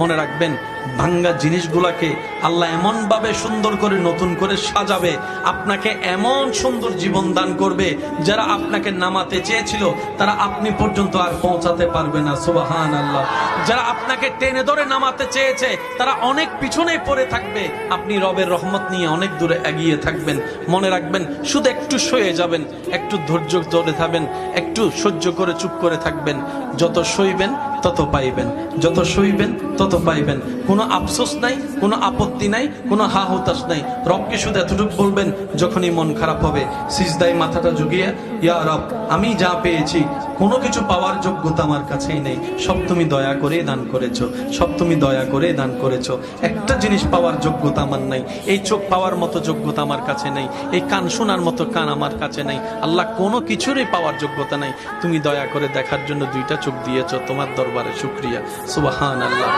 মনে রাখবেন, ভাঙ্গা জিনিসগুলাকে আল্লাহ এমন ভাবে সুন্দর করে নতুন করে সাজাবে, আপনাকে এমন সুন্দর জীবন দান করবে, যারা আপনাকে নামাতে চেয়েছিল তারা আপনি পর্যন্ত আর পৌঁছাতে পারবে না। সুবহানাল্লাহ। যারা আপনাকে টেনে ধরে নামাতে চেয়েছে তারা অনেক পিছনে পড়ে থাকবে, আপনি রবের রহমত নিয়ে অনেক দূরে এগিয়ে থাকবেন। মনে রাখবেন, শুধু একটু সয়ে যাবেন, একটু ধৈর্য ধরে থাকবেন, একটু সহ্য করে চুপ করে থাকবেন। যত সইবেন তত পাইবেন, যত সইবেন তত পাইবেন। কোনো আফসোস নাই, কোনো আপত্তি নাই, কোনো হা হুতাশ নাই। রবকে শুধু এতটুকু বলবেন, যখনই মন খারাপ হবে সিজদায় মাথাটা ঝুঁকিয়ে, ইয়া রব, আমি যা পেয়েছি কোনো কিছু পাওয়ার যোগ্যতা আমার কাছেই নেই, সব তুমি দয়া করে দান করেছো, সব তুমি দয়া করে দান করেছো। একটা জিনিস পাওয়ার যোগ্যতা আমার নাই, এই চোখ পাওয়ার মতো যোগ্যতা আমার কাছে নেই, এই কান শোনার মতো কান আমার কাছে নেই। আল্লাহ, কোনো কিছুরই পাওয়ার যোগ্যতা নাই, তুমি দয়া করে দেখার জন্য দুইটা চোখ দিয়েছো, তোমার দরবারে শুকরিয়া। সুবহানাল্লাহ।